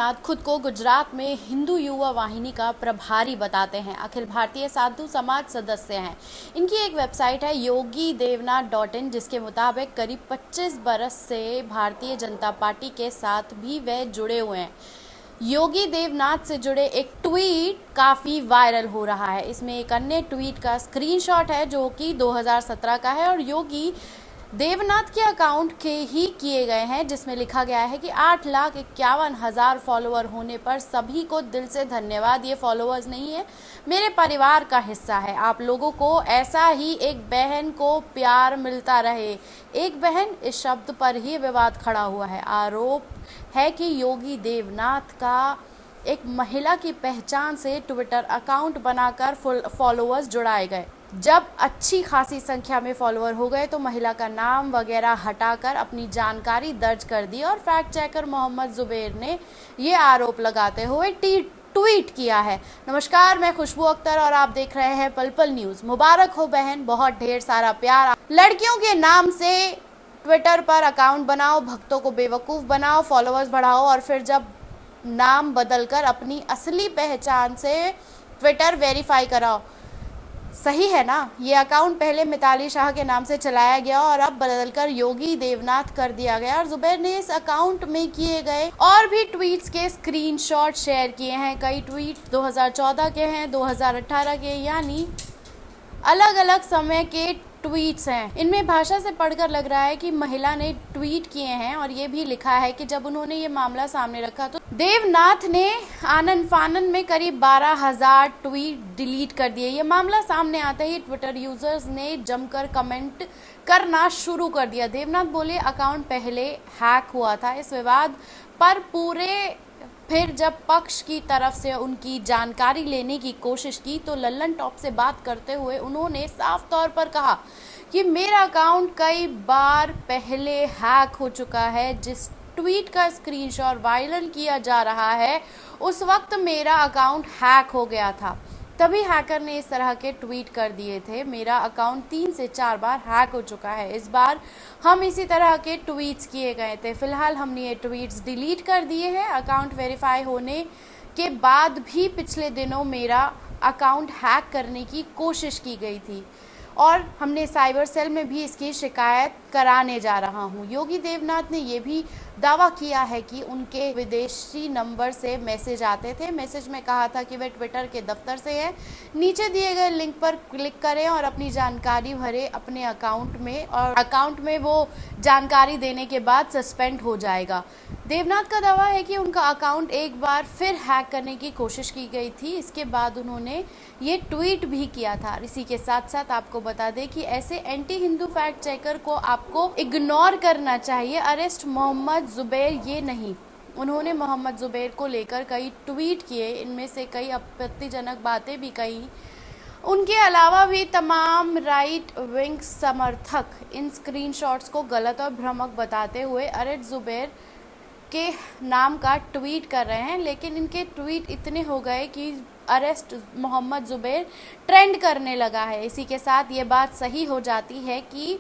देवनाथ खुद को गुजरात में हिंदू युवा वाहिनी का प्रभारी बताते हैं। अखिल भारतीय साधु समाज सदस्य हैं। इनकी एक वेबसाइट है yogidevnath.in, जिसके मुताबिक करीब 25 बरस से भारतीय जनता पार्टी के साथ भी वह जुड़े हुए हैं। योगी देवनाथ से जुड़े एक ट्वीट काफ़ी वायरल हो रहा है। इसमें एक अन्य ट्वीट का स्क्रीनशॉट है जो कि 2017 का है और योगी देवनाथ के अकाउंट के ही किए गए हैं, जिसमें लिखा गया है कि 8,51,000 फॉलोअर होने पर सभी को दिल से धन्यवाद। ये फॉलोअर्स नहीं है, मेरे परिवार का हिस्सा है। आप लोगों को ऐसा ही एक बहन को प्यार मिलता रहे। एक बहन, इस शब्द पर ही विवाद खड़ा हुआ है। आरोप है कि योगी देवनाथ का एक महिला की पहचान से ट्विटर अकाउंट बनाकर फॉलोअर्स जुड़ाए गए। जब अच्छी खासी संख्या में फॉलोअर हो गए तो महिला का नाम वगैरह हटाकर अपनी जानकारी दर्ज कर दी और फैक्ट चेकर मोहम्मद जुबैर ने ये आरोप लगाते हुए ट्वीट किया है। नमस्कार, मैं खुशबू अख्तर और आप देख रहे हैं पल पल न्यूज़। मुबारक हो बहन, बहुत ढेर सारा प्यार। लड़कियों के नाम से ट्विटर पर अकाउंट बनाओ, भक्तों को बेवकूफ़ बनाओ, फॉलोअर्स बढ़ाओ और फिर जब नाम बदलकर अपनी असली पहचान से ट्विटर वेरीफाई कराओ। सही है ना? ये अकाउंट पहले मिताली शाह के नाम से चलाया गया और अब बदलकर योगी देवनाथ कर दिया गया और जुबैर ने इस अकाउंट में किए गए और भी ट्वीट्स के स्क्रीनशॉट शेयर किए हैं। कई ट्वीट 2014 के हैं, 2018 के, यानी अलग अलग समय के ट्वीट्स हैं। इनमें भाषा से पढ़कर लग रहा है कि महिला ने ट्वीट किए हैं और ये भी लिखा है कि जब उन्होंने ये मामला सामने रखा तो देवनाथ ने आनन फानन में करीब 12,000 ट्वीट डिलीट कर दिए। ये मामला सामने आते ही ट्विटर यूजर्स ने जमकर कमेंट करना शुरू कर दिया। देवनाथ बोले, अकाउंट पहले हैक हुआ था। इस विवाद पर फिर जब पक्ष की तरफ से उनकी जानकारी लेने की कोशिश की तो लल्लन टॉप से बात करते हुए उन्होंने साफ तौर पर कहा कि मेरा अकाउंट कई बार पहले हैक हो चुका है। जिस ट्वीट का स्क्रीनशॉट वायरल किया जा रहा है उस वक्त मेरा अकाउंट हैक हो गया था, तभी हैकर ने इस तरह के ट्वीट कर दिए थे। मेरा अकाउंट 3 से 4 बार हैक हो चुका है। इस बार हम इसी तरह के ट्वीट्स किए गए थे। फिलहाल हमने ये ट्वीट्स डिलीट कर दिए हैं। अकाउंट वेरीफाई होने के बाद भी पिछले दिनों मेरा अकाउंट हैक करने की कोशिश की गई थी और हमने साइबर सेल में भी इसकी शिकायत कराने जा रहा हूँ। योगी देवनाथ ने ये भी दावा किया है कि उनके विदेशी नंबर से मैसेज आते थे। मैसेज में कहा था कि वे ट्विटर के दफ्तर से हैं। नीचे दिए गए लिंक पर क्लिक करें और अपनी जानकारी भरें अपने अकाउंट में, और अकाउंट में वो जानकारी देने के बाद सस्पेंड हो जाएगा। देवनाथ का दावा है कि उनका अकाउंट एक बार फिर हैक करने की कोशिश की गई थी। इसके बाद उन्होंने ये ट्वीट भी किया था। इसी के साथ साथ आपको बता दें कि ऐसे एंटी हिंदू फैक्ट चेकर को आपको इग्नोर करना चाहिए। अरेस्ट मोहम्मद जुबैर ये नहीं। उन्होंने मोहम्मद जुबैर को लेकर कई ट्वीट किए, इनमें से कई आपत्तिजनक बातें भी कही। उनके अलावा भी तमाम राइट विंग समर्थक इन स्क्रीनशॉट्स को गलत और भ्रामक बताते हुए अरेस्ट जुबैर के नाम का ट्वीट कर रहे हैं, लेकिन इनके ट्वीट इतने हो गए कि अरेस्ट मोहम्मद जुबैर ट्रेंड करने लगा है। इसी के साथ ये बात सही हो जाती है कि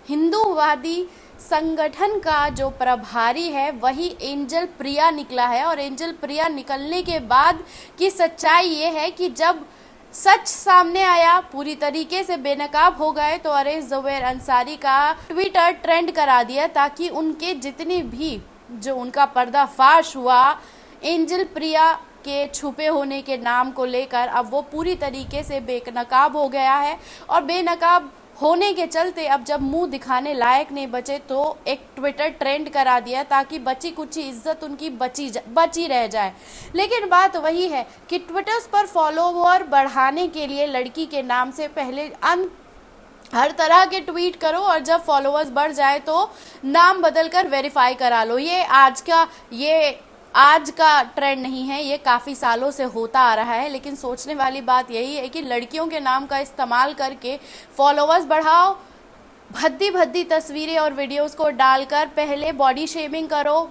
हिंदूवादी संगठन का जो प्रभारी है वही एंजल प्रिया निकला है और एंजल प्रिया निकलने के बाद की सच्चाई ये है कि जब सच सामने आया, पूरी तरीके से बेनकाब हो गए, तो अरेस्ट जुबैर अंसारी का ट्विटर ट्रेंड करा दिया ताकि उनके जितने भी जो उनका पर्दाफाश हुआ एंजल प्रिया के छुपे होने के नाम को लेकर, अब वो पूरी तरीके से बेनकाब हो गया है और बेनकाब होने के चलते अब जब मुंह दिखाने लायक नहीं बचे तो एक ट्विटर ट्रेंड करा दिया ताकि बची कुछ इज्जत उनकी बची रह जाए। लेकिन बात वही है कि ट्विटर्स पर फॉलोवर बढ़ाने के लिए लड़की के नाम से पहले हर तरह के ट्वीट करो और जब फॉलोअर्स बढ़ जाए तो नाम बदलकर वेरीफाई करा लो। ये आज का ट्रेंड नहीं है, ये काफ़ी सालों से होता आ रहा है। लेकिन सोचने वाली बात यही है कि लड़कियों के नाम का इस्तेमाल करके फॉलोअर्स बढ़ाओ, भद्दी भद्दी तस्वीरें और वीडियोस को डालकर पहले बॉडी शेमिंग करो,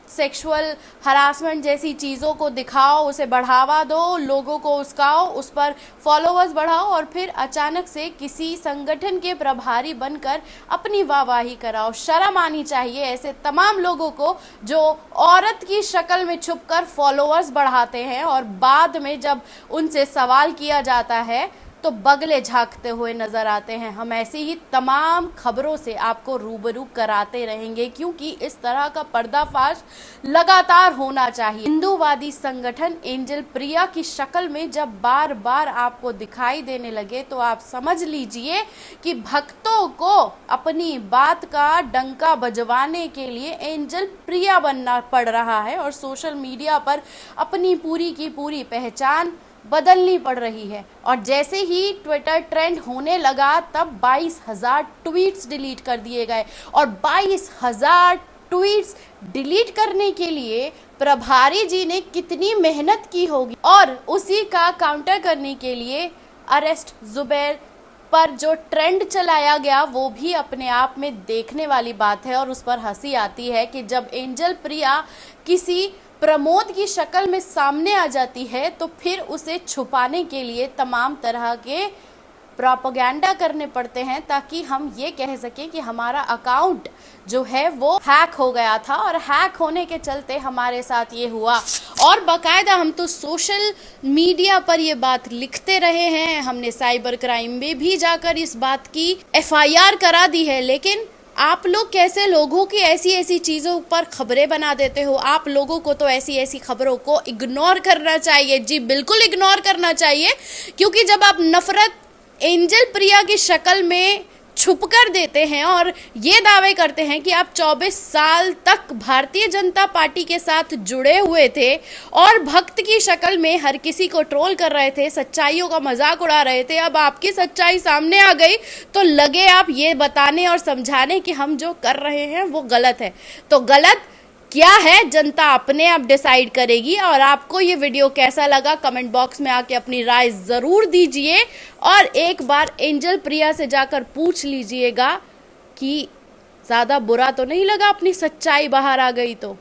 सेक्सुअल हरासमेंट जैसी चीज़ों को दिखाओ, उसे बढ़ावा दो, लोगों को उस्काओ, उस पर फॉलोअर्स बढ़ाओ और फिर अचानक से किसी संगठन के प्रभारी बनकर अपनी वाहवाही कराओ। शर्म आनी चाहिए ऐसे तमाम लोगों को जो औरत की शक्ल में छुपकर फॉलोअर्स बढ़ाते हैं और बाद में जब उनसे सवाल किया जाता है तो बगले झांकते हुए नजर आते हैं। हम ऐसी ही तमाम खबरों से आपको रूबरू कराते रहेंगे क्योंकि इस तरह का पर्दाफाश लगातार होना चाहिए। हिंदूवादी संगठन एंजल प्रिया की शक्ल में जब बार बार आपको दिखाई देने लगे तो आप समझ लीजिए कि भक्तों को अपनी बात का डंका बजवाने के लिए एंजल प्रिया बनना पड़ रहा है और सोशल मीडिया पर अपनी पूरी की पूरी पहचान बदलनी पड़ रही है। और जैसे ही ट्विटर ट्रेंड होने लगा तब 22,000 ट्वीट्स डिलीट कर दिए गए और 22,000 ट्वीट्स डिलीट करने के लिए प्रभारी जी ने कितनी मेहनत की होगी और उसी का काउंटर करने के लिए अरेस्ट जुबैर पर जो ट्रेंड चलाया गया वो भी अपने आप में देखने वाली बात है। और उस पर हंसी आती है कि जब एंजल प्रिया किसी प्रमोद की शक्ल में सामने आ जाती है तो फिर उसे छुपाने के लिए तमाम तरह के प्रोपेगेंडा करने पड़ते हैं ताकि हम ये कह सकें कि हमारा अकाउंट जो है वो हैक हो गया था और हैक होने के चलते हमारे साथ ये हुआ। और बाकायदा हम तो सोशल मीडिया पर ये बात लिखते रहे हैं, हमने साइबर क्राइम में भी जाकर इस बात की FIR करा दी है। लेकिन आप लोग कैसे लोगों की ऐसी ऐसी चीज़ों पर खबरें बना देते हो? आप लोगों को तो ऐसी ऐसी खबरों को इग्नोर करना चाहिए। जी बिल्कुल इग्नोर करना चाहिए क्योंकि जब आप नफरत एंजल प्रिया की शक्ल में छुप कर देते हैं और ये दावे करते हैं कि आप 24 साल तक भारतीय जनता पार्टी के साथ जुड़े हुए थे और भक्त की शक्ल में हर किसी को ट्रोल कर रहे थे, सच्चाइयों का मजाक उड़ा रहे थे, अब आपकी सच्चाई सामने आ गई तो लगे आप ये बताने और समझाने कि हम जो कर रहे हैं वो गलत है। तो गलत क्या है जनता अपने आप डिसाइड करेगी। और आपको ये वीडियो कैसा लगा कमेंट बॉक्स में आके अपनी राय ज़रूर दीजिए और एक बार एंजल प्रिया से जाकर पूछ लीजिएगा कि ज़्यादा बुरा तो नहीं लगा अपनी सच्चाई बाहर आ गई तो।